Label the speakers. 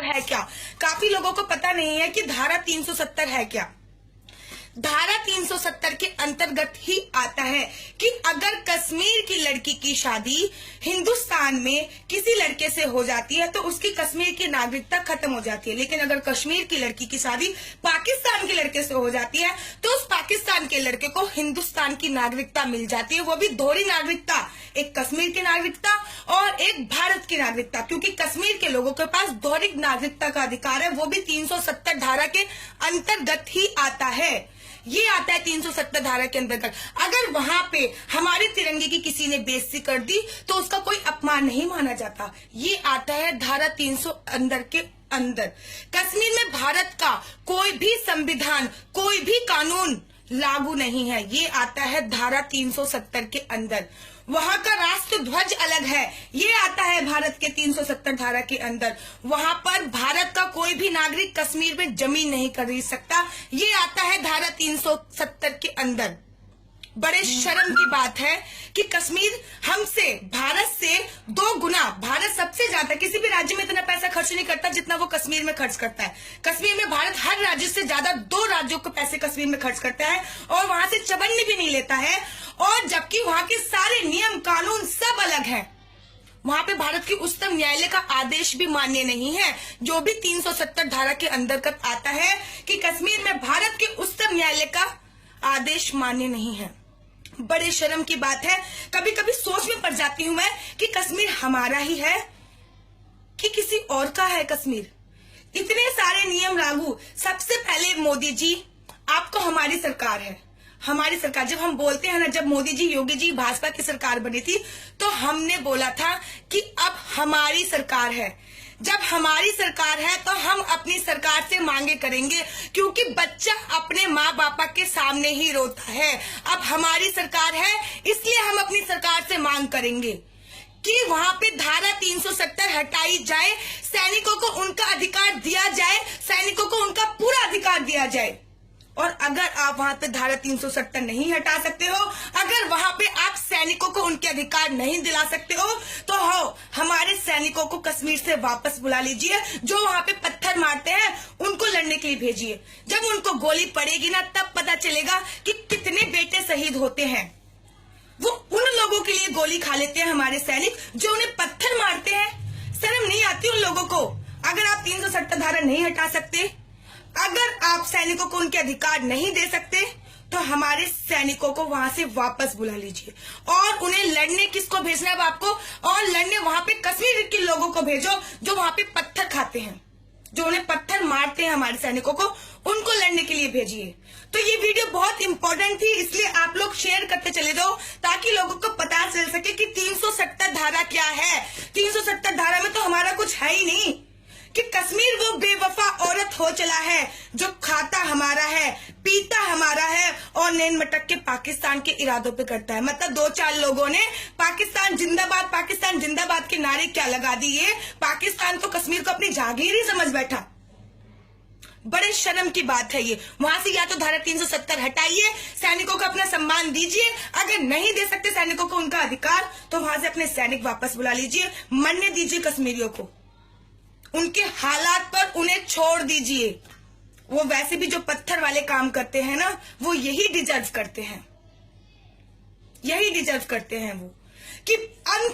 Speaker 1: है क्या? काफी लोगों को पता नहीं है कि धारा 370 है क्या। धारा 370 के अंतर्गत ही आता है कि अगर कश्मीर की लड़की की शादी हिंदुस्तान में किसी लड़के से हो जाती है तो उसकी कश्मीर की नागरिकता खत्म हो जाती है, लेकिन अगर कश्मीर की लड़की की शादी पाकिस्तान के लड़के से हो जाती है तो उस पाकिस्तान के लड़के को हिंदुस्तान की नागरिकता मिल जाती है, वो भी दोहरी नागरिकता, एक कश्मीर की नागरिकता और एक भारत की नागरिकता, क्योंकि कश्मीर के लोगों के पास दोहरी नागरिकता का अधिकार है, वो भी 370 धारा के अंतर्गत ही आता है। ये आता है 370 धारा के अंतर्गत। अगर वहां पे हमारे तिरंगे की किसी ने बेइज्जती कर दी तो उसका कोई अपमान नहीं माना जाता। ये आता है धारा 300 अंदर के अंदर। कश्मीर में भारत का कोई भी संविधान, कोई भी कानून लागू नहीं है, ये आता है धारा 370 के अंदर। वहां का राष्ट्र ध्वज अलग है, ये आता है भारत के 370 धारा के अंदर। वहां पर भारत का कोई भी नागरिक कश्मीर में जमीन नहीं खरीद सकता, ये आता है धारा 370 के अंदर। बड़े शर्म की बात है कि कश्मीर हमसे, भारत से 2 गुना, भारत सबसे ज्यादा किसी भी राज्य में इतना पैसा खर्च नहीं करता जितना वो कश्मीर में खर्च करता है। कश्मीर में भारत हर राज्य से ज्यादा 2 राज्यों को पैसे कश्मीर में खर्च करता है और वहां से चवन्नी भी नहीं लेता है, और जबकि वहां के सारे नियम कानून सब अलग है। वहां पे भारत की उच्चतम न्यायालय का आदेश भी मान्य नहीं है, जो भी 370 धारा के अंतर्गत आता है कि कश्मीर में भारत के उच्चतम न्यायालय का आदेश मान्य नहीं है। बड़े शर्म की बात है। कभी कभी सोच में पड़ जाती हूं मैं कि कश्मीर हमारा ही है कि किसी और का है कश्मीर। इतने सारे नियम लागू। सबसे पहले मोदी जी, आपको हमारी सरकार है, हमारी सरकार। जब हम बोलते हैं ना, जब मोदी जी, योगी जी, भाजपा की सरकार बनी थी तो हमने बोला था कि अब हमारी सरकार है। जब हमारी सरकार है तो हम अपनी सरकार से मांगे करेंगे, क्योंकि बच्चा अपने माँ बापा के सामने ही रोता है। अब हमारी सरकार है इसलिए हम अपनी सरकार से मांग करेंगे कि वहां पे धारा 370 हटाई जाए, सैनिकों को उनका अधिकार दिया जाए, सैनिकों को उनका पूरा अधिकार दिया जाए। और अगर आप वहां पे धारा 370 नहीं हटा सकते हो, अगर वहां पे आप सैनिकों को उनके अधिकार नहीं दिला सकते हो, तो हमारे सैनिकों को कश्मीर से वापस बुला लीजिए। जो वहां पे पत्थर मारते हैं उनको लड़ने के लिए भेजिए। जब उनको गोली पड़ेगी ना, तब पता चलेगा कि कितने बेटे शहीद होते हैं। वो उन लोगों के लिए गोली खा लेते हैं हमारे सैनिक जो उन्हें पत्थर मारते हैं। शर्म नहीं आती उन लोगों को? अगर आप 370 धारा नहीं हटा सकते, अगर आप सैनिकों को उनके अधिकार नहीं दे सकते, तो हमारे सैनिकों को वहां से वापस बुला लीजिए और उन्हें लड़ने किसको भेजना है आपको? और लड़ने वहां पे कश्मीर के लोगों को भेजो जो वहां पे पत्थर खाते हैं, जो उन्हें पत्थर मारते हैं हमारे सैनिकों को, उनको लड़ने के लिए भेजिए। तो ये वीडियो बहुत इंपॉर्टेंट थी, इसलिए आप लोग शेयर करते चले जाओ ताकि लोगों को पता चल सके कि 370 धारा क्या है। 370 धारा में तो हमारा कुछ है ही नहीं कि कश्मीर वो बेवफा औरत हो चला है जो खाता हमारा है, पीता हमारा है और नैन मटक के पाकिस्तान के इरादों पे करता है। मतलब 2-4 लोगों ने पाकिस्तान जिंदाबाद के नारे क्या लगा दिए, पाकिस्तान तो कश्मीर को अपनी जागीर ही समझ बैठा। बड़े शर्म की बात है ये। वहां से या तो धारा 370 हटाइए, सैनिकों को अपना सम्मान दीजिए, अगर नहीं दे सकते सैनिकों को उनका अधिकार, तो वहां से अपने सैनिक वापस बुला लीजिए, मरने दीजिए कश्मीरियों को, उनके हालात पर उन्हें छोड़ दीजिए। वो वैसे भी जो पत्थर वाले काम करते हैं ना, वो यही डिजर्व करते हैं, वो कि अंत